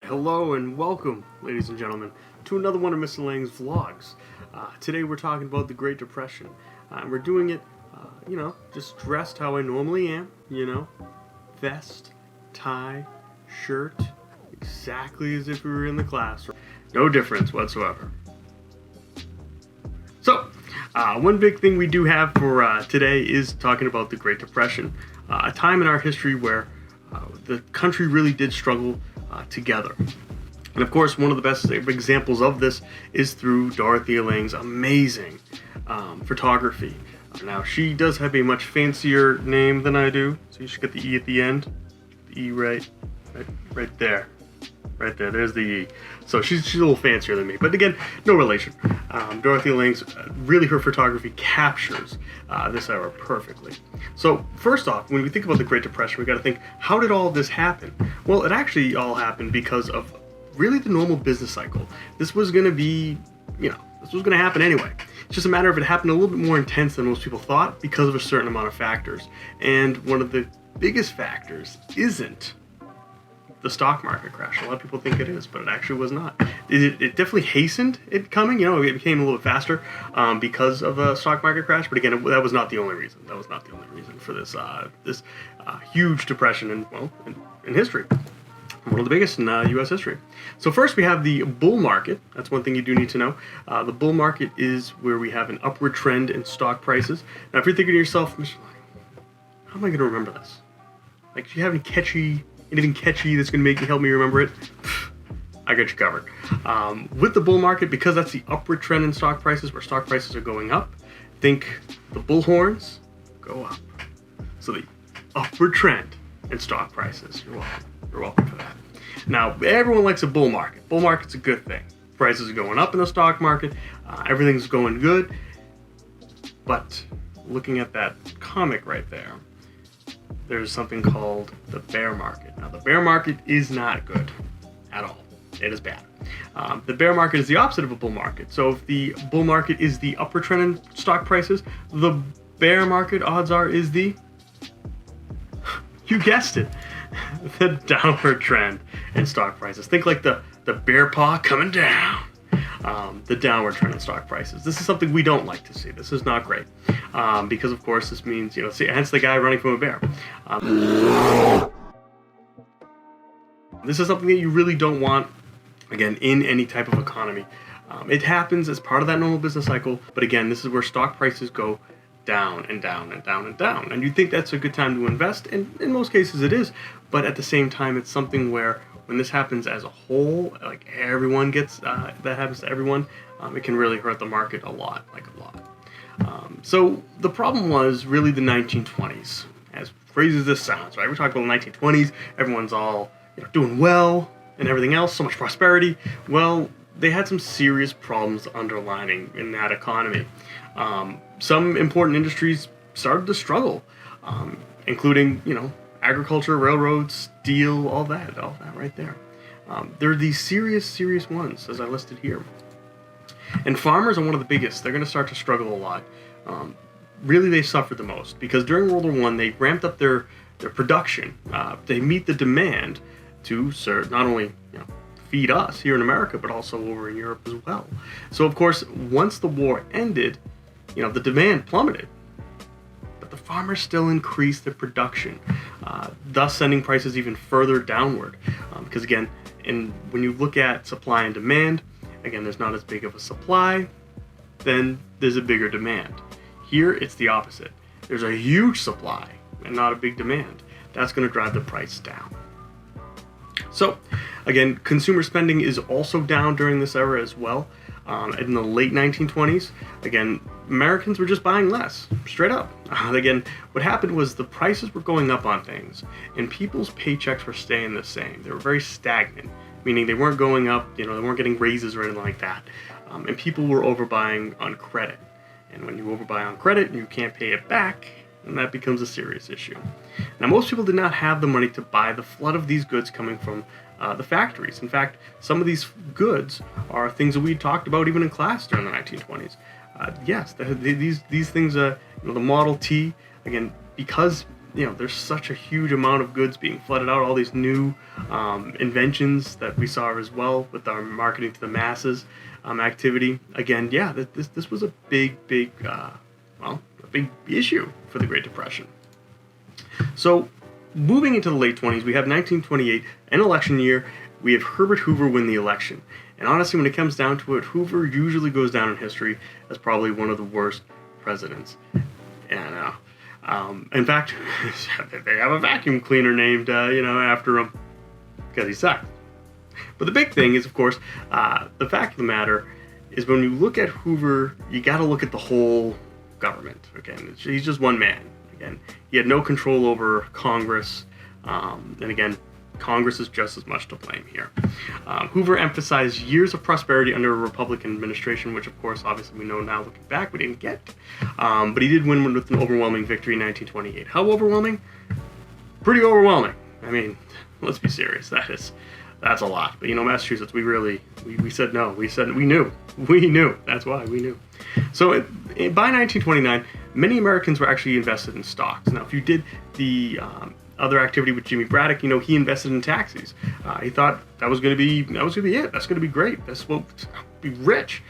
Hello and welcome, ladies and gentlemen, to another one of Mr. Lang's vlogs. Today we're talking about the Great Depression. We're doing it, just dressed how I normally am, vest, tie, shirt, exactly as if we were in the classroom. No difference whatsoever. So, one big thing we do have for today is talking about the Great Depression, a time in our history where the country really did struggle together. And of course, one of the best examples of this is through Dorothea Lange's amazing photography. Now, she does have a much fancier name than I do, so you should get the E at the end. The E right there. Right there, there's the E. So she's a little fancier than me, but again, no relation. Dorothea Lange's, really her photography captures this era perfectly. So first off, when we think about the Great Depression, we got to think, how did all of this happen? Well, it actually all happened because of really the normal business cycle. This was going to be, this was going to happen anyway. It's just a matter of it happened a little bit more intense than most people thought because of a certain amount of factors. And one of the biggest factors isn't the stock market crash. A lot of people think it is, but it actually was not. It definitely hastened it coming. It became a little bit faster because of the stock market crash. But again, that was not the only reason. That was not the only reason for this huge depression in history. One of the biggest in U.S. history. So first we have the bull market. That's one thing you do need to know. The bull market is where we have an upward trend in stock prices. Now, if you're thinking to yourself, Mr. Lang, how am I going to remember this? Like, do you have anything catchy that's going to help me remember it? I got you covered. With the bull market, because that's the upward trend in stock prices, where stock prices are going up, think the bull horns go up. So the upward trend in stock prices. You're welcome. You're welcome for that. Now, everyone likes a bull market. Bull market's a good thing. Prices are going up in the stock market. Everything's going good. But looking at that comic right there, there's something called the bear market. Now, the bear market is not good at all. It is bad. The bear market is the opposite of a bull market. So if the bull market is the upward trend in stock prices, the bear market, odds are, is the, you guessed it, the downward trend in stock prices. Think like the bear paw coming down. The downward trend in stock prices. This is something we don't like to see. This is not great. Because of course this means, hence the guy running from a bear. This is something that you really don't want, again, in any type of economy. It happens as part of that normal business cycle, but again, this is where stock prices go down and down and down and down. And you think that's a good time to invest, and in most cases it is, but at the same time, it's something where when this happens as a whole, like everyone gets, that happens to everyone, it can really hurt the market a lot. So the problem was really the 1920s, as crazy as this sounds, right? We're talking about the 1920s, everyone's all doing well and everything else, so much prosperity. Well, they had some serious problems underlining in that economy. Some important industries started to struggle, including, agriculture, railroads, steel, all that right there. There are these serious ones, as I listed here. And farmers are one of the biggest. They're going to start to struggle a lot. Really, they suffered the most because during World War I, they ramped up their production. They meet the demand to serve, not only feed us here in America, but also over in Europe as well. So, of course, once the war ended, the demand plummeted. But the farmers still increased their production, thus sending prices even further downward. Because again, when you look at supply and demand, again, there's not as big of a supply, then there's a bigger demand. Here, it's the opposite. There's a huge supply and not a big demand. That's going to drive the price down. So, again, consumer spending is also down during this era as well. In the late 1920s, again, Americans were just buying less, straight up. Again, what happened was the prices were going up on things, and people's paychecks were staying the same. They were very stagnant, meaning they weren't going up, they weren't getting raises or anything like that. And people were overbuying on credit. And when you overbuy on credit and you can't pay it back, then that becomes a serious issue. Now, most people did not have the money to buy the flood of these goods coming from the factories. In fact, some of these goods are things that we talked about even in class during the 1920s. Yes, these things, the Model T, again, because there's such a huge amount of goods being flooded out, all these new inventions that we saw as well with our marketing to the masses activity. Again, yeah, this was a big issue for the Great Depression. So moving into the late 20s, we have 1928, an election year. We have Herbert Hoover win the election. And honestly, when it comes down to it, Hoover usually goes down in history as probably one of the worst presidents. And in fact, they have a vacuum cleaner named after him because he sucked. But the big thing is, of course, the fact of the matter is when you look at Hoover, you got to look at the whole government. Again, he's just one man. Again, he had no control over Congress, and again, Congress is just as much to blame here. Hoover emphasized years of prosperity under a Republican administration, which of course, obviously we know now looking back, we didn't get. But he did win with an overwhelming victory in 1928. How overwhelming? Pretty overwhelming. I mean, let's be serious. That's a lot. But Massachusetts, we said no. We knew. That's why we knew. So by 1929, many Americans were actually invested in stocks. Now, if you did the other activity with Jimmy Braddock, he invested in taxis. He thought that was going to be it. That's going to be great. That's what be rich.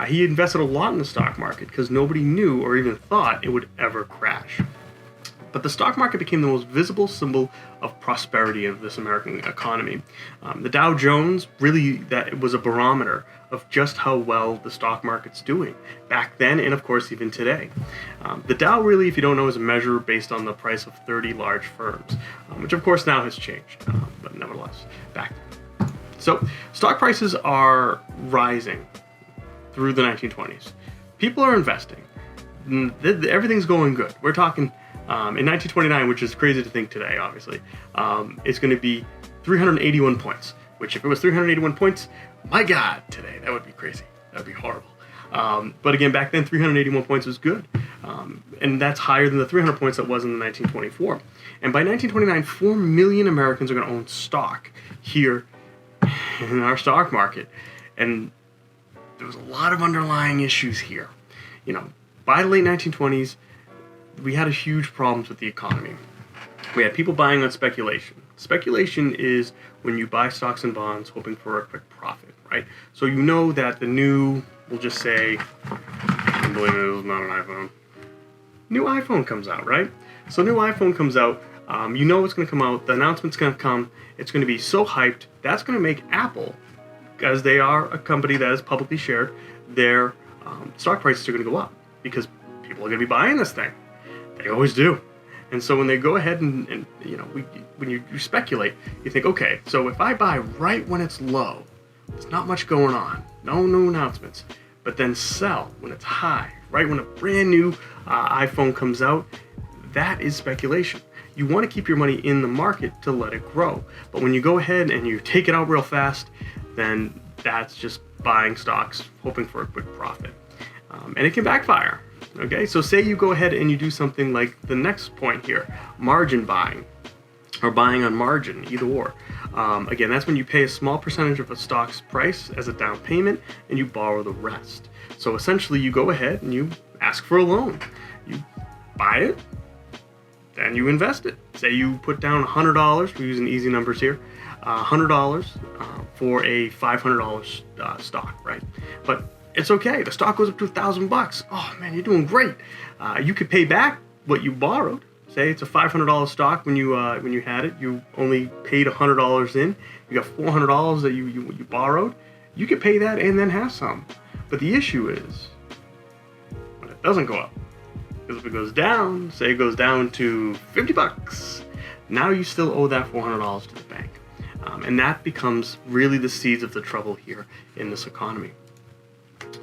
He invested a lot in the stock market because nobody knew or even thought it would ever crash. But the stock market became the most visible symbol of prosperity of this American economy. The Dow Jones, really, that was a barometer of just how well the stock market's doing back then and, of course, even today. The Dow, really, if you don't know, is a measure based on the price of 30 large firms, which, of course, now has changed, but nevertheless, back then. So stock prices are rising through the 1920s. People are investing. Everything's going good. We're talking... in 1929, which is crazy to think today, obviously, it's going to be 381 points, which if it was 381 points, my God, today, that would be crazy. That would be horrible. But again, back then, 381 points was good. And that's higher than the 300 points that was in 1924. And by 1929, 4 million Americans are going to own stock here in our stock market. And there was a lot of underlying issues here. By the late 1920s, we had huge problems with the economy. We had people buying on speculation. Speculation is when you buy stocks and bonds hoping for a quick profit, right? So that the new, we'll just say, I believe it was not an iPhone. New iPhone comes out, right? So new iPhone comes out, it's going to come out, the announcement's going to come, it's going to be so hyped, that's going to make Apple, as they are a company that is publicly shared, their stock prices are going to go up because people are going to be buying this thing. They always do. And so when they go ahead and when you speculate, you think, okay, so if I buy right when it's low, there's not much going on, no new announcements, but then sell when it's high, right when a brand new iPhone comes out, that is speculation. You want to keep your money in the market to let it grow. But when you go ahead and you take it out real fast, then that's just buying stocks, hoping for a quick profit. And it can backfire. Okay, so say you go ahead and you do something like the next point here, margin buying, or buying on margin, either or. Again, that's when you pay a small percentage of a stock's price as a down payment and you borrow the rest. So essentially you go ahead and you ask for a loan. You buy it, then you invest it. Say you put down $100, we're using easy numbers here, $100 for a $500 stock, right? But it's okay. The stock goes up to $1,000. Oh man, you're doing great. You could pay back what you borrowed. Say it's a $500 stock when you had it. You only paid $100 in. You got $400 that you borrowed. You could pay that and then have some. But the issue is when it doesn't go up. Because if it goes down, say it goes down to $50, now you still owe that $400 to the bank. And that becomes really the seeds of the trouble here in this economy.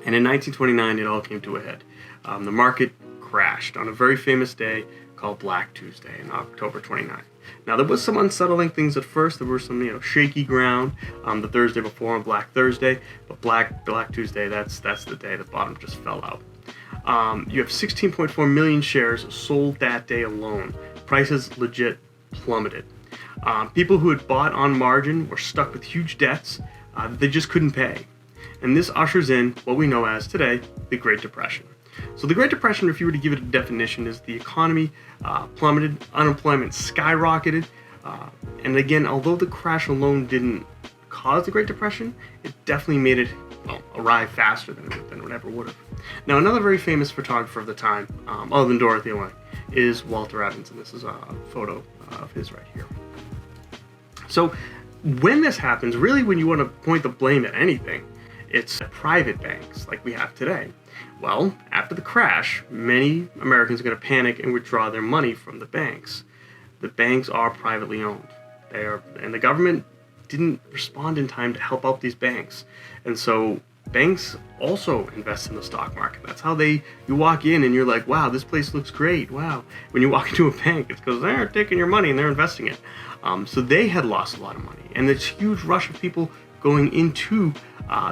And in 1929, it all came to a head. The market crashed on a very famous day called Black Tuesday on October 29th. Now, there was some unsettling things at first. There were some, shaky ground the Thursday before on Black Thursday. But Black Tuesday, that's the day the bottom just fell out. You have 16.4 million shares sold that day alone. Prices legit plummeted. People who had bought on margin were stuck with huge debts they just couldn't pay. And this ushers in what we know as today the Great Depression. So the Great Depression, if you were to give it a definition, is the economy plummeted, unemployment skyrocketed, and again, although the crash alone didn't cause the Great Depression, it definitely made it arrive faster than it ever would have. Now, another very famous photographer of the time, other than Dorothy Lange, is Walter Evans, and this is a photo of his right here. So when this happens, really when you want to point the blame at anything, it's private banks like we have today. Well, after the crash, many Americans are going to panic and withdraw their money from the banks. The banks are privately owned. And the government didn't respond in time to help out these banks. And so banks also invest in the stock market. That's how you walk in and you're like, wow, this place looks great. Wow. When you walk into a bank, it's because they're taking your money and they're investing it. So they had lost a lot of money. And this huge rush of people going into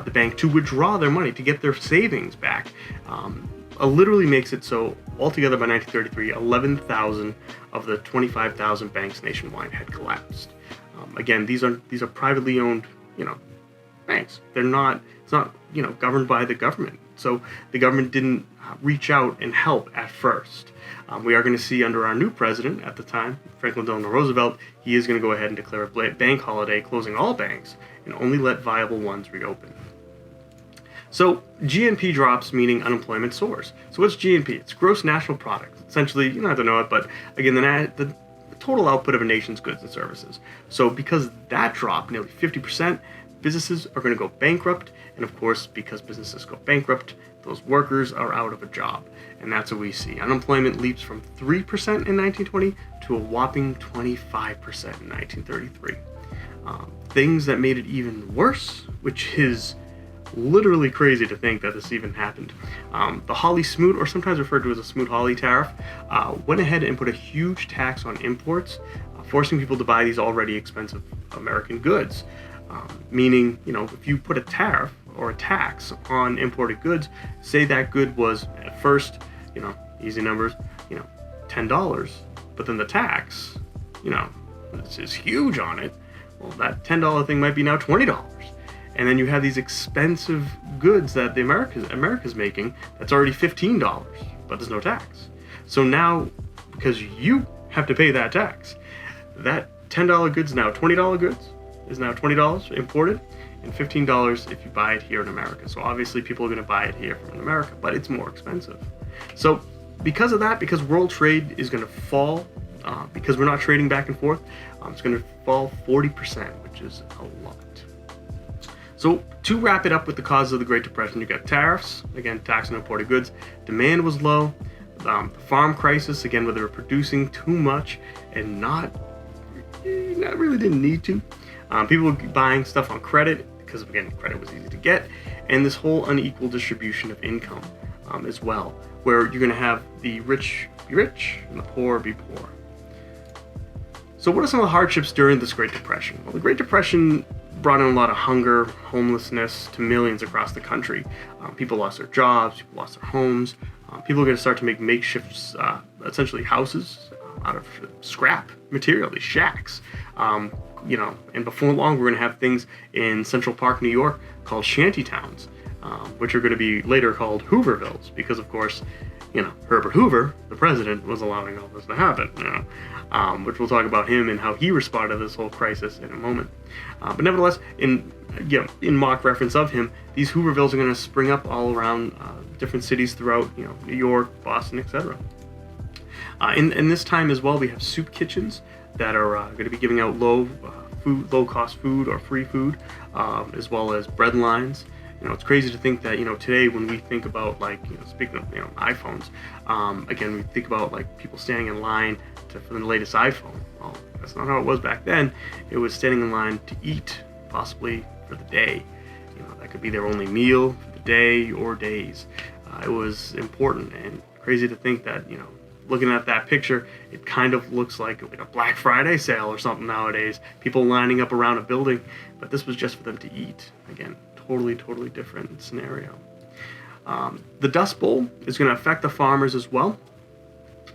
the bank to withdraw their money, to get their savings back, literally makes it so altogether by 1933, 11,000 of the 25,000 banks nationwide had collapsed. Again, these are privately owned, banks. It's not, governed by the government. So the government didn't reach out and help at first. We are going to see under our new president at the time, Franklin Delano Roosevelt, he is going to go ahead and declare a bank holiday, closing all banks, and only let viable ones reopen. So GNP drops, meaning unemployment soars. So what's GNP? It's gross national product. Essentially, you don't have to know it, but again, the total output of a nation's goods and services. So because that dropped nearly 50%, businesses are going to go bankrupt. And of course, because businesses go bankrupt, those workers are out of a job. And that's what we see. Unemployment leaps from 3% in 1920 to a whopping 25% in 1933. Things that made it even worse, which is literally crazy to think that this even happened. The HAWLEY SMOOT, or sometimes referred to as a SMOOT-HAWLEY tariff, went ahead and put a huge tax on imports, forcing people to buy these already expensive American goods. Meaning, if you put a tariff or a tax on imported goods, say that good was at first, easy numbers, $10, but then the tax, is huge on it. Well, that $10 thing might be now $20. And then you have these expensive goods that the America's making that's already $15, but there's no tax. So now, because you have to pay that tax, that $10 goods now $20 goods is now $20 imported, and $15 if you buy it here in America. So obviously people are going to buy it here from America, but it's more expensive. So because of that, because world trade is going to fall, because we're not trading back and forth, it's going to fall 40%, which is a lot. So to wrap it up with the causes of the Great Depression, you got tariffs, again, tax on imported goods. Demand was low. The farm crisis, again, where they were producing too much and not really didn't need to. People were buying stuff on credit because, again, credit was easy to get. And this whole unequal distribution of income as well, where you're going to have the rich be rich and the poor be poor. So what are some of the hardships during this Great Depression? Well, the Great Depression brought in a lot of hunger, homelessness to millions across the country. People lost their jobs, people lost their homes. People are going to start to make makeshift, essentially houses out of scrap material, these shacks. And before long, we're going to have things in Central Park, New York, called shanty towns, which are going to be later called HOOVER'S, because of course, Herbert Hoover, the president, was allowing all this to happen, which we'll talk about him and how he responded to this whole crisis in a moment. But nevertheless, in mock reference of him, these Hoovervilles are going to spring up all around different cities throughout, New York, Boston, etc. In this time as well, we have soup kitchens that are going to be giving out low-cost food or free food, as well as bread lines. It's crazy to think that, today when we think about, speaking of, iPhones, again, we think about, people standing in line for the latest iPhone. Well, that's not how it was back then. It was standing in line to eat, possibly for the day. That could be their only meal for the day or days. It was important, and crazy to think that, looking at that picture, it kind of looks like a Black Friday sale or something nowadays. People lining up around a building, but this was just for them to eat. Again, totally different scenario. The Dust Bowl is going to affect the farmers as well.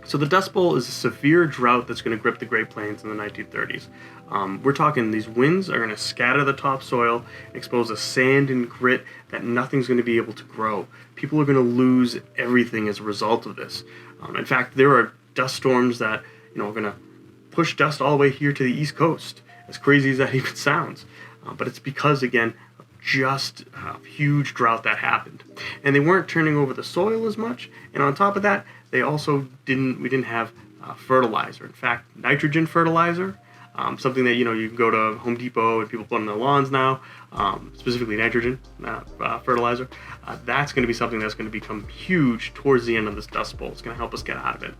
So the Dust Bowl is a severe drought that's going to grip the Great Plains in the 1930s. We're talking these winds are going to scatter the topsoil, expose a sand and grit that nothing's going to be able to grow. People are going to lose everything as a result of this. In fact, there are dust storms that are going to push dust all the way here to the East Coast, as crazy as that even sounds. But it's because, again, of just a huge drought that happened. And they weren't turning over the soil as much, and on top of that, we didn't have fertilizer. In fact, nitrogen fertilizer, something that, you can go to Home Depot and people put on their lawns now, specifically nitrogen fertilizer, that's going to be something that's going to become huge towards the end of this Dust Bowl. It's going to help us get out of it.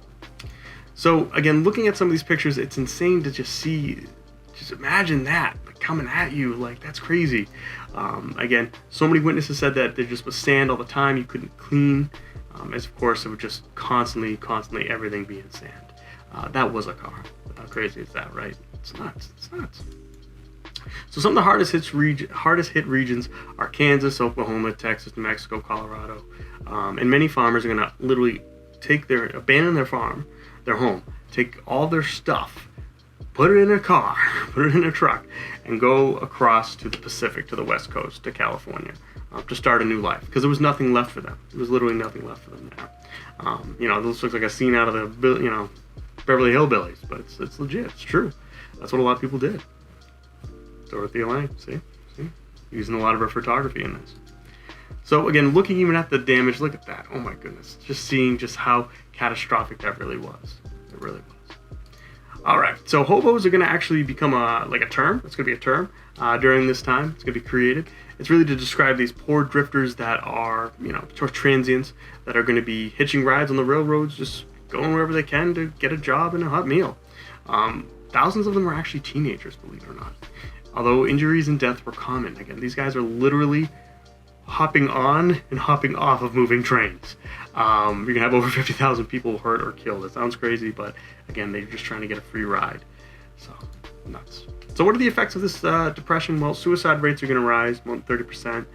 So again, looking at some of these pictures, it's insane to just imagine that coming at you. Like, that's crazy. Again, so many witnesses said that there just was sand all the time. You couldn't clean. As of course, it would just constantly everything being sand. That was a car. How crazy is that, right? It's nuts. So some of the hardest hit regions are Kansas, Oklahoma, Texas, New Mexico, Colorado. And many farmers are going to literally abandon their farm, their home, take all their stuff, put it in a car, put it in a truck, and go across to the Pacific, to the West Coast, to California, to start a new life, because there was nothing left for them. There was literally nothing left for them there. This looks like a scene out of the, Beverly Hillbillies, but it's legit. It's true. That's what a lot of people did. Dorothy Lane, see, using a lot of her photography in this. So again, looking even at the damage, look at that. Oh my goodness, just seeing just how catastrophic that really was. It really was. All right, so hobos are going to actually become a term. It's going to be a term during this time. It's going to be created. It's really to describe these poor drifters that are, transients that are going to be hitching rides on the railroads, just going wherever they can to get a job and a hot meal. Thousands of them are actually teenagers, believe it or not. Although injuries and death were common. Again, these guys are literally hopping on and hopping off of moving trains. You're going to have over 50,000 people hurt or killed. It sounds crazy, but again, they're just trying to get a free ride. So, nuts. So what are the effects of this depression? Well, suicide rates are going to rise, more than 30%.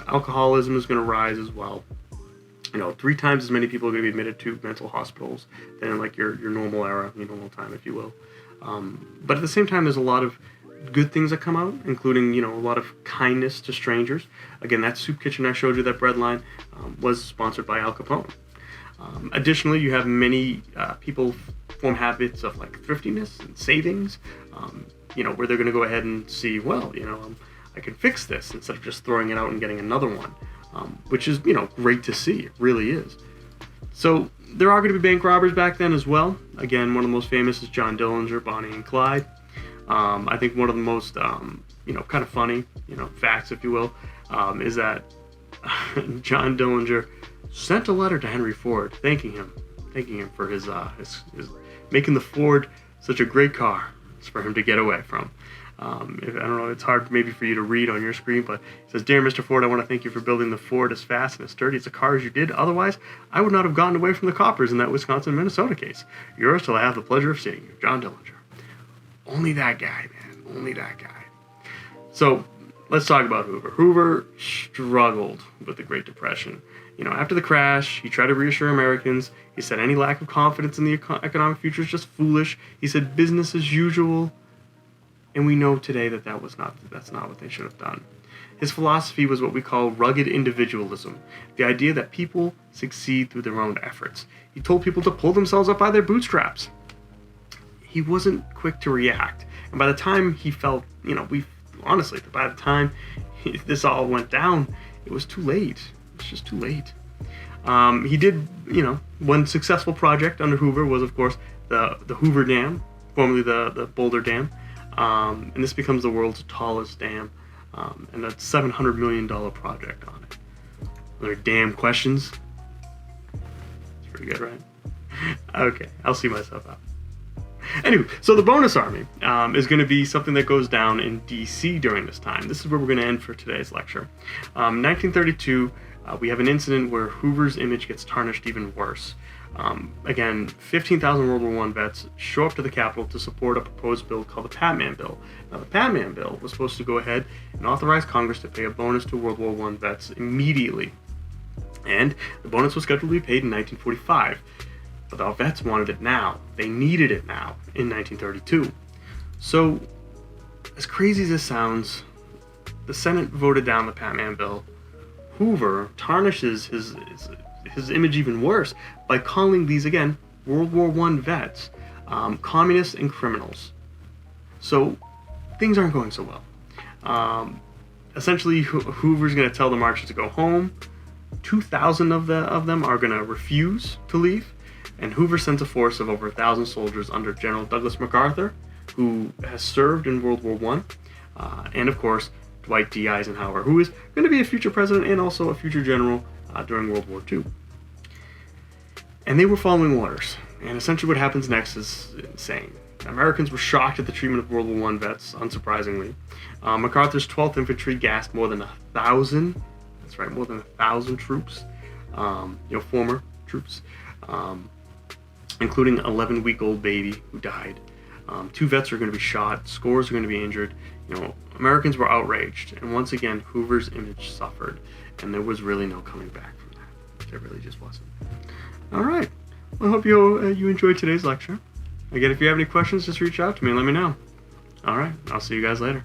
Alcoholism is going to rise as well. 3 times as many people are going to be admitted to mental hospitals than in your normal era, your normal time, if you will. But at the same time, there's a lot of good things that come out, including, a lot of kindness to strangers. Again, that soup kitchen I showed you, that bread line, was sponsored by Al Capone. Additionally, you have many people form habits of thriftiness and savings, where they're going to go ahead and see, I can fix this instead of just throwing it out and getting another one, which is, great to see. It really is. So there are going to be bank robbers back then as well. Again, one of the most famous is John Dillinger, Bonnie and Clyde. I think one of the most, kind of funny, facts, if you will, is that John Dillinger sent a letter to Henry Ford thanking him for his making the Ford such a great car for him to get away from. I don't know, it's hard maybe for you to read on your screen, but it says, "Dear Mr. Ford, I want to thank you for building the Ford as fast and as sturdy as a car as you did. Otherwise, I would not have gotten away from the coppers in that Wisconsin-Minnesota case. Yours till I have the pleasure of seeing you, John Dillinger." Only that guy, man. Only that guy. So let's talk about Hoover. Hoover struggled with the Great Depression. After the crash, he tried to reassure Americans. He said any lack of confidence in the economic future is just foolish. He said business as usual. And we know today that's not what they should have done. His philosophy was what we call rugged individualism, the idea that people succeed through their own efforts. He told people to pull themselves up by their bootstraps. He wasn't quick to react. And by the time he felt, by the time this all went down, it was too late. It was just too late. He did, one successful project under Hoover was, of course, the Hoover Dam, formerly the Boulder Dam. And this becomes the world's tallest dam, and that's $700 million project on it. Are there damn questions? It's pretty good, right? Okay, I'll see myself out. Anyway, so the bonus army is going to be something that goes down in D.C. during this time. This is where we're going to end for today's lecture. 1932, we have an incident where Hoover's image gets tarnished even worse. Again, 15,000 World War I vets show up to the Capitol to support a proposed bill called the Patman Bill. Now, the Patman Bill was supposed to go ahead and authorize Congress to pay a bonus to World War I vets immediately. And the bonus was scheduled to be paid in 1945. But the vets wanted it now. They needed it now in 1932. So, as crazy as this sounds, the Senate voted down the Batman bill. Hoover tarnishes his image even worse by calling these, again, World War I vets, communists and criminals. So, things aren't going so well. Essentially, Hoover's going to tell the marchers to go home. 2,000 of them are going to refuse to leave. And Hoover sends a force of over 1,000 soldiers under General Douglas MacArthur, who has served in World War I. And of course, Dwight D. Eisenhower, who is going to be a future president and also a future general during World War II. And they were following orders. And essentially what happens next is insane. Americans were shocked at the treatment of World War I vets, unsurprisingly. MacArthur's 12th Infantry gassed more than 1,000, that's right, more than 1,000 troops, former troops, including an 11-week-old baby who died. 2 vets are going to be shot, scores are going to be injured. Americans were outraged, and once again, Hoover's image suffered, and there was really no coming back from that. There really just wasn't. All right. Well, I hope you enjoyed today's lecture. Again, if you have any questions, just reach out to me and let me know. All right. I'll see you guys later.